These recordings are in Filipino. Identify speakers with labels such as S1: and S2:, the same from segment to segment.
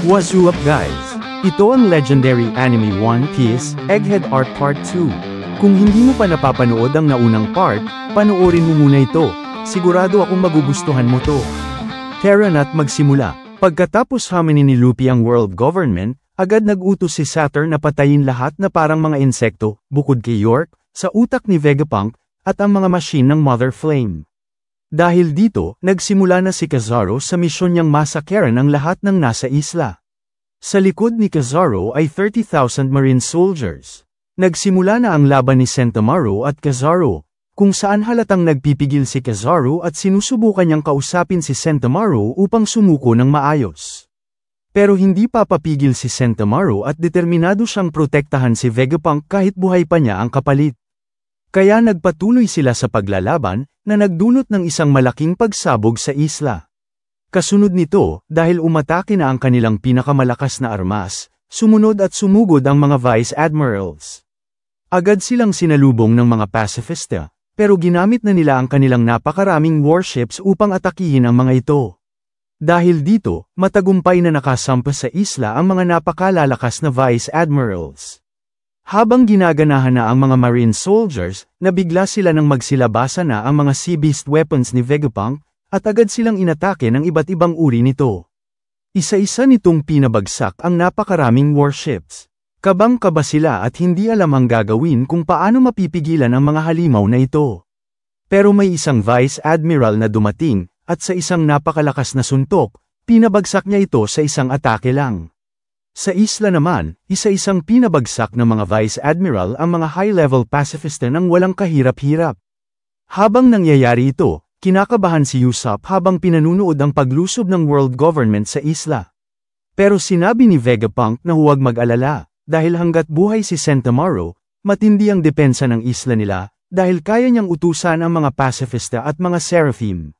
S1: What's up guys? Ito ang legendary anime One Piece, Egghead Art Part 2. Kung hindi mo pa napapanood ang naunang part, panoorin mo muna ito. Sigurado akong magugustuhan mo to. Tara na't magsimula. Pagkatapos haminin ni Luffy ang world government, agad nag-utos si Saturn na patayin lahat na parang mga insekto, bukod kay York, sa utak ni Vegapunk, at ang mga machine ng Mother Flame. Dahil dito, nagsimula na si Kizaru sa misyon niyang masakyaran ang lahat ng nasa isla. Sa likod ni Kizaru ay 30,000 marine soldiers. Nagsimula na ang laban ni Sentomaru at Kizaru, kung saan halatang nagpipigil si Kizaru at sinusubukan niyang kausapin si Sentomaru upang sumuko ng maayos. Pero hindi papapigil si Sentomaru at determinado siyang protektahan si Vegapunk kahit buhay pa niya ang kapalit. Kaya nagpatuloy sila sa paglalaban, na nagdulot ng isang malaking pagsabog sa isla. Kasunod nito, dahil umatake na ang kanilang pinakamalakas na armas, sumunod at sumugod ang mga Vice Admirals. Agad silang sinalubong ng mga pacifista, pero ginamit na nila ang kanilang napakaraming warships upang atakihin ang mga ito. Dahil dito, matagumpay na nakasampas sa isla ang mga napakalalakas na Vice Admirals. Habang ginaganahan na ang mga marine soldiers, nabigla sila nang magsilabasa na ang mga sea beast weapons ni Vegapunk, at agad silang inatake ng iba't ibang uri nito. Isa-isa nitong pinabagsak ang napakaraming warships. Kabang-kaba sila at hindi alam ang gagawin kung paano mapipigilan ang mga halimaw na ito. Pero may isang Vice Admiral na dumating, at sa isang napakalakas na suntok, pinabagsak niya ito sa isang atake lang. Sa isla naman, isa-isang pinabagsak ng mga Vice Admiral ang mga high-level pacifista ng walang kahirap-hirap. Habang nangyayari ito, kinakabahan si Usopp habang pinanunood ang paglusob ng world government sa isla. Pero sinabi ni Vegapunk na huwag mag-alala, dahil hanggat buhay si Sentomaru, matindi ang depensa ng isla nila, dahil kaya niyang utusan ang mga pacifista at mga seraphim.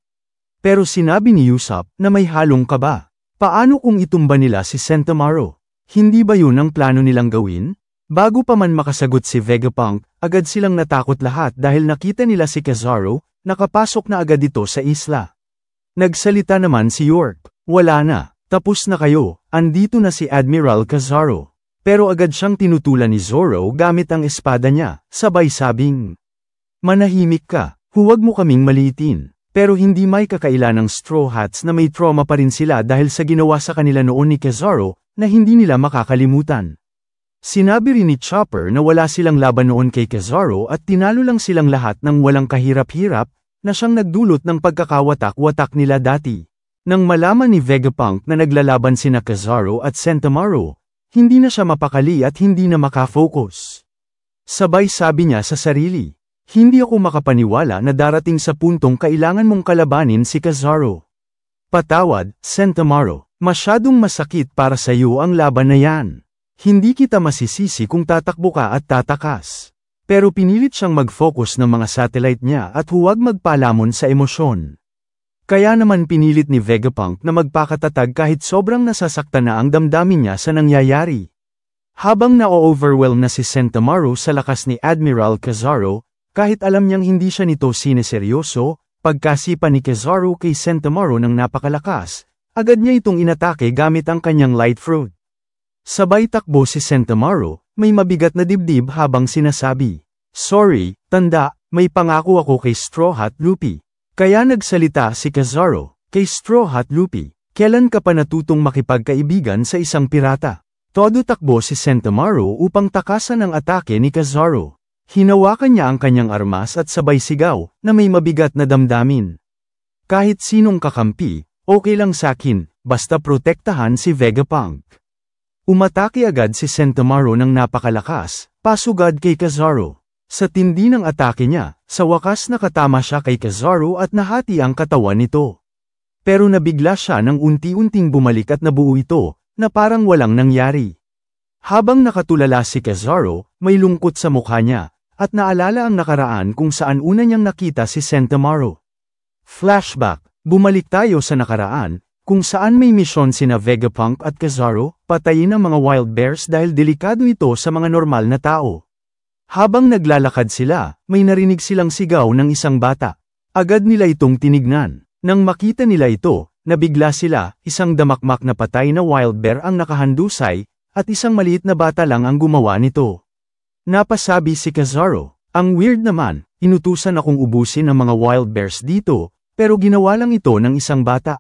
S1: Pero sinabi ni Usopp na may halong kaba. Paano kung itumba nila si Sentomaru? Hindi ba yun ang plano nilang gawin? Bago pa man makasagot si Vegapunk, agad silang natakot lahat dahil nakita nila si Kizaru, nakapasok na agad ito sa isla. Nagsalita naman si York, wala na, tapos na kayo, andito na si Admiral Kizaru. Pero agad siyang tinutulan ni Zoro gamit ang espada niya, sabay sabing, manahimik ka, huwag mo kaming maliitin. Pero hindi may kakaila ng Straw Hats na may trauma pa rin sila dahil sa ginawa sa kanila noon ni Kizaru, na hindi nila makakalimutan. Sinabi rin ni Chopper na wala silang laban noon kay Kizaru at tinalo lang silang lahat ng walang kahirap-hirap, na siyang nagdulot ng pagkakawatak-watak nila dati. Nang malaman ni Vegapunk na naglalaban sina Kizaru at Sentomaru, hindi na siya mapakali at hindi na makafocus. Sabay sabi niya sa sarili, hindi ako makapaniwala na darating sa puntong kailangan mong kalabanin si Kizaru. Patawad, Sentomaru. Masyadong masakit para sa iyo ang laban na yan. Hindi kita masisisi kung tatakbo ka at tatakas. Pero pinilit siyang mag-focus ng mga satellite niya at huwag magpalamon sa emosyon. Kaya naman pinilit ni Vegapunk na magpakatatag kahit sobrang nasasaktan na ang damdamin niya sa nangyayari. Habang na-overwhelm na si Sentomaru sa lakas ni Admiral Kizaru, kahit alam niyang hindi siya nito sineseryoso, pagkasipa ni Kizaru kay Sentomaru ng napakalakas, agad niya itong inatake gamit ang kanyang light fruit. Sabay takbo si Sentomaru, may mabigat na dibdib habang sinasabi, sorry, tanda, may pangako ako kay Straw Hat Luffy. Kaya nagsalita si Kizaru, kay Straw Hat Luffy, kailan ka pa natutong makipagkaibigan sa isang pirata? Todo takbo si Sentomaru upang takasan ang atake ni Kizaru. Hinawakan niya ang kanyang armas at sabay sigaw, na may mabigat na damdamin. Kahit sinong kakampi, okay lang sakin, basta protektahan si Vegapunk. Umatake agad si Sentomaru ng napakalakas, pasugad kay Kizaru. Sa tindi ng atake niya, sa wakas nakatama siya kay Kizaru at nahati ang katawan nito. Pero nabigla siya nang unti-unting bumalik at nabuo ito, na parang walang nangyari. Habang nakatulala si Kizaru, may lungkot sa mukha niya, at naalala ang nakaraan kung saan una niyang nakita si Sentomaru. Flashback. Bumalik tayo sa nakaraan, kung saan may misyon sina Vegapunk at Kizaru, patayin ang mga wild bears dahil delikado ito sa mga normal na tao. Habang naglalakad sila, may narinig silang sigaw ng isang bata. Agad nila itong tinignan. Nang makita nila ito, Nabigla sila, isang damakmak na patay na wild bear ang nakahandusay, at isang maliit na bata lang ang gumawa nito. Napasabi si Kizaru, ang weird naman, inutusan akong ubusin ang mga wild bears dito, pero ginawa lang ito ng isang bata.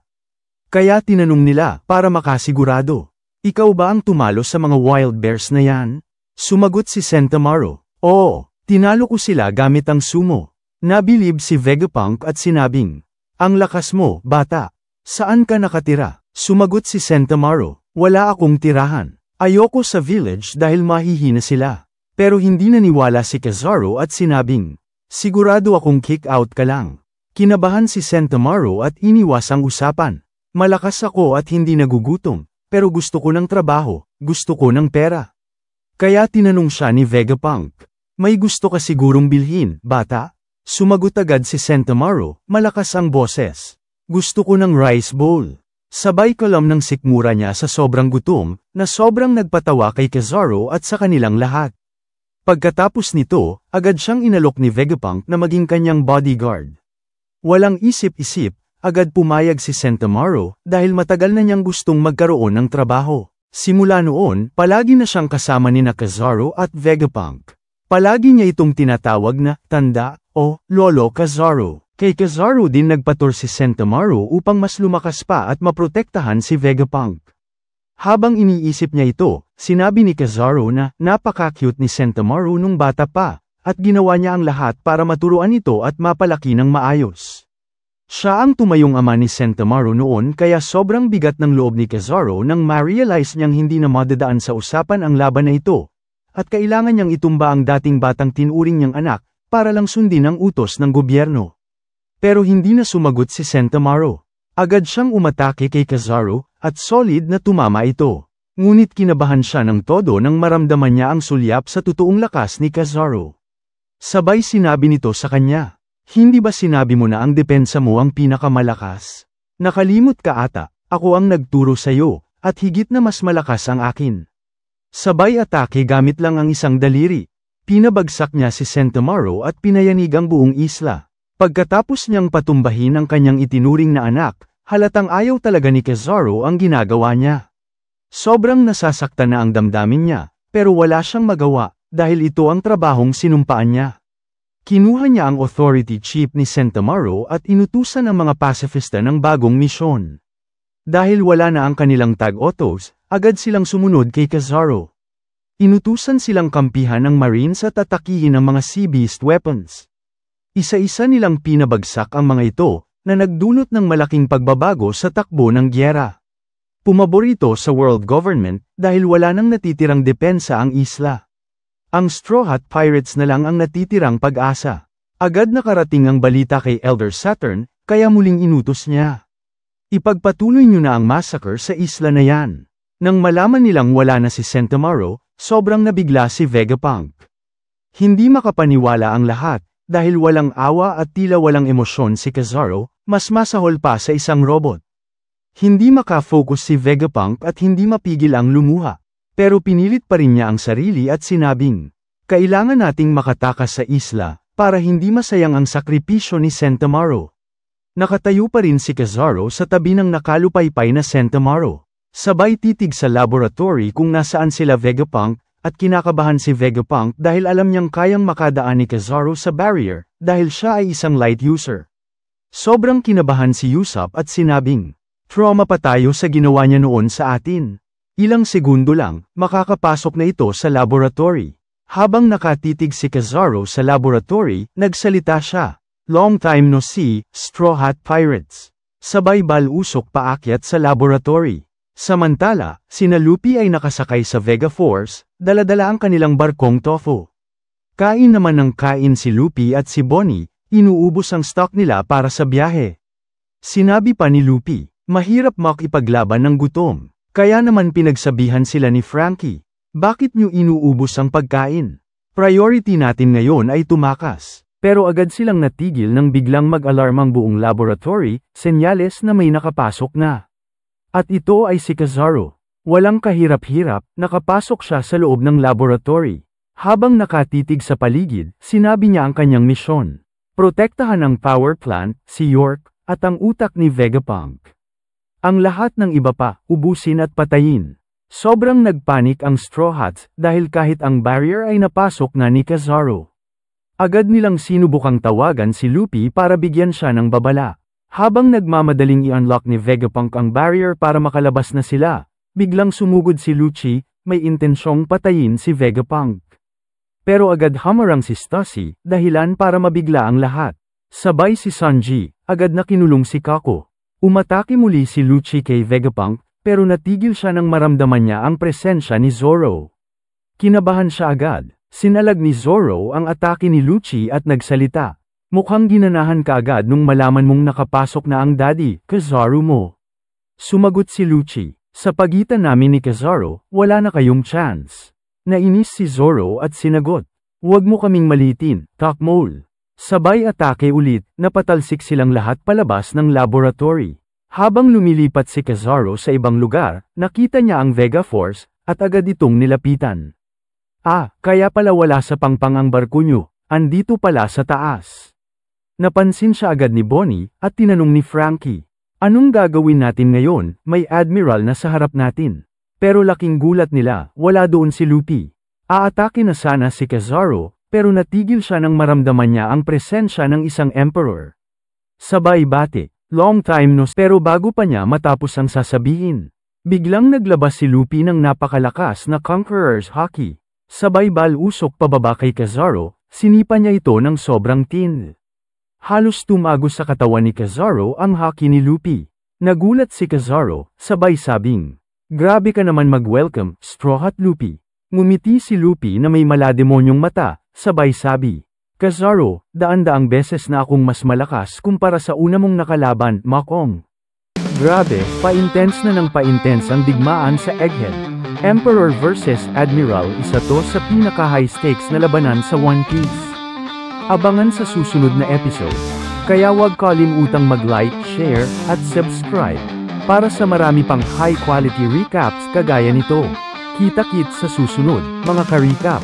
S1: Kaya tinanong nila, para makasigurado, ikaw ba ang tumalo sa mga wild bears na yan? Sumagot si Sentomaru, oo, tinalo ko sila gamit ang sumo. Nabilib si Vegapunk at sinabing, ang lakas mo, bata. Saan ka nakatira? Sumagot si Sentomaru, wala akong tirahan. Ayoko sa village dahil mahihina sila. Pero hindi naniwala si Kizaru at sinabing, sigurado akong kick out ka lang. Kinabahan si Sentomaru at iniwas ang usapan. Malakas ako at hindi nagugutom, pero gusto ko ng trabaho, gusto ko ng pera. Kaya tinanong siya ni Vegapunk, may gusto ka sigurong bilhin, bata? Sumagot agad si Sentomaru, malakas ang boses. Gusto ko ng rice bowl. Sabay kalam ng sikmura niya sa sobrang gutom, na sobrang nagpatawa kay Kizaru at sa kanilang lahat. Pagkatapos nito, agad siyang inalok ni Vegapunk na maging kanyang bodyguard. Walang isip-isip, agad pumayag si Sentomaru dahil matagal na niyang gustong magkaroon ng trabaho. Simula noon, palagi na siyang kasama ni Kizaru at Vegapunk. Palagi niya itong tinatawag na tanda o Lolo Kizaru. Kay Kizaru din nagpatur si Sentomaru upang mas lumakas pa at maprotektahan si Vegapunk. Habang iniisip niya ito, sinabi ni Kizaru na napaka-cute ni Sentomaru nung bata pa, at ginawa niya ang lahat para maturuan ito at mapalaki ng maayos. Siya ang tumayong ama ni Sentomaru noon kaya sobrang bigat ng loob ni Kizaru nang ma-realize niyang hindi na madadaan sa usapan ang laban na ito, at kailangan niyang itumba ang dating batang tinuring niyang anak, para lang sundin ang utos ng gobyerno. Pero hindi na sumagot si Sentomaru. Agad siyang umatake kay Kizaru, at solid na tumama ito. Ngunit kinabahan siya ng todo nang maramdaman niya ang sulyap sa totoong lakas ni Kizaru. Sabay sinabi nito sa kanya, hindi ba sinabi mo na ang depensa mo ang pinakamalakas? Nakalimot ka ata, ako ang nagturo sa'yo, at higit na mas malakas ang akin. Sabay atake gamit lang ang isang daliri. Pinabagsak niya si Sentomaru at pinayanig ang buong isla. Pagkatapos niyang patumbahin ang kanyang itinuring na anak, halatang ayaw talaga ni Kizaru ang ginagawa niya. Sobrang nasasaktan na ang damdamin niya, pero wala siyang magawa, dahil ito ang trabahong sinumpaan niya. Kinuha niya ang authority chip ni Sentomaru at inutusan ang mga pasifista ng bagong misyon. Dahil wala na ang kanilang tag-autos, agad silang sumunod kay Kizaru. Inutusan silang kampihan ng Marines at atakihin ang mga Sea Beast weapons. Isa-isa nilang pinabagsak ang mga ito, na nagdulot ng malaking pagbabago sa takbo ng gyera. Pumabor ito sa world government, dahil wala nang natitirang depensa ang isla. Ang Straw Hat Pirates na lang ang natitirang pag-asa. Agad nakarating ang balita kay Elder Saturn, kaya muling inutos niya. Ipagpatuloy niyo na ang massacre sa isla na yan. Nang malaman nilang wala na si Sentomaru, sobrang nabigla si Vegapunk. Hindi makapaniwala ang lahat. Dahil walang awa at tila walang emosyon si Kizaru, mas masahol pa sa isang robot. Hindi makafocus si Vegapunk at hindi mapigil ang lumuha. Pero pinilit pa rin niya ang sarili at sinabing, kailangan nating makatakas sa isla, para hindi masayang ang sakripisyo ni Sentomaru. Nakatayo pa rin si Kizaru sa tabi ng nakalupaypay na Sentomaru. Sabay titig sa laboratory kung nasaan sila Vegapunk, at kinakabahan si Vegapunk dahil alam niyang kayang makadaan ni Kizaru sa barrier, dahil siya ay isang light user. Sobrang kinabahan si Usopp at sinabing, trauma pa tayo sa ginawa niya noon sa atin. Ilang segundo lang, makakapasok na ito sa laboratory. Habang nakatitig si Kizaru sa laboratory, nagsalita siya, long time no see, Straw Hat Pirates. Sabay balusok paakyat sa laboratory. Samantala, sina Luffy ay nakasakay sa Vega Force, dala-dala ang kanilang barkong Tofu. Kain naman ng kain si Luffy at si Bonnie, inuubos ang stock nila para sa biyahe. Sinabi pa ni Luffy, mahirap makipaglaban ng gutom, kaya naman pinagsabihan sila ni Frankie, bakit niyo inuubos ang pagkain? Priority natin ngayon ay tumakas. Pero agad silang natigil nang biglang mag-alarm ang buong laboratory, senyales na may nakapasok na. At ito ay si Kizaru. Walang kahirap-hirap, nakapasok siya sa loob ng laboratory. Habang nakatitig sa paligid, sinabi niya ang kanyang misyon. Protektahan ang power plant, si York, at ang utak ni Vegapunk. Ang lahat ng iba pa, ubusin at patayin. Sobrang nagpanik ang Straw Hats dahil kahit ang barrier ay napasok na ni Kizaru. Agad nilang sinubukang tawagan si Luffy para bigyan siya ng babala. Habang nagmamadaling i-unlock ni Vegapunk ang barrier para makalabas na sila, biglang sumugod si Lucci, may intensyong patayin si Vegapunk. Pero agad hamarang si Stussy, dahilan para mabigla ang lahat. Sabay si Sanji, agad na kinulong si Kako. Umatake muli si Lucci kay Vegapunk, pero natigil siya nang maramdaman niya ang presensya ni Zoro. Kinabahan siya agad. Sinalag ni Zoro ang atake ni Lucci at nagsalita. Mukhang ginanahan ka agad nung malaman mong nakapasok na ang daddy, Kizaru mo. Sumagot si Lucci, sa pagitan namin ni Kizaru, wala na kayong chance. Nainis si Zoro at sinagot, huwag mo kaming malitin, Takmol. Sabay atake ulit, napatalsik silang lahat palabas ng laboratory. Habang lumilipat si Kizaru sa ibang lugar, nakita niya ang Vega Force, at agad itong nilapitan. Kaya pala wala sa pangpang ang barko nyo, andito pala sa taas. Napansin siya agad ni Bonnie, at tinanong ni Frankie. Anong gagawin natin ngayon, may admiral na sa harap natin. Pero laking gulat nila, wala doon si Luffy. Aatake na sana si Kizaru, pero natigil siya nang maramdaman niya ang presensya ng isang emperor. Sabay bate. Long time no, pero bago pa niya matapos ang sasabihin. Biglang naglabas si Luffy ng napakalakas na Conqueror's Haki. Sabay bal-usok pababa kay Kizaru, sinipa niya ito ng sobrang tin. Halos tumagos sa katawan ni Kizaru ang haki ni Luffy. Nagulat si Kizaru, sabay sabing, grabe ka naman mag-welcome, Straw Hat Luffy. Ngumiti si Luffy na may malademonyong mata, sabay sabi. Kizaru, daan-daang beses na akong mas malakas kumpara sa una mong nakalaban, Makong. Grabe, pa-intense na ng pa-intense ang digmaan sa Egghead. Emperor vs Admiral, isa to sa pinaka-high stakes na labanan sa One Piece. Abangan sa susunod na episode. Kaya huwag kalimutang mag-like, share, at subscribe. Para sa marami pang high-quality recaps kagaya nito. Kita-kits sa susunod, mga ka-recap.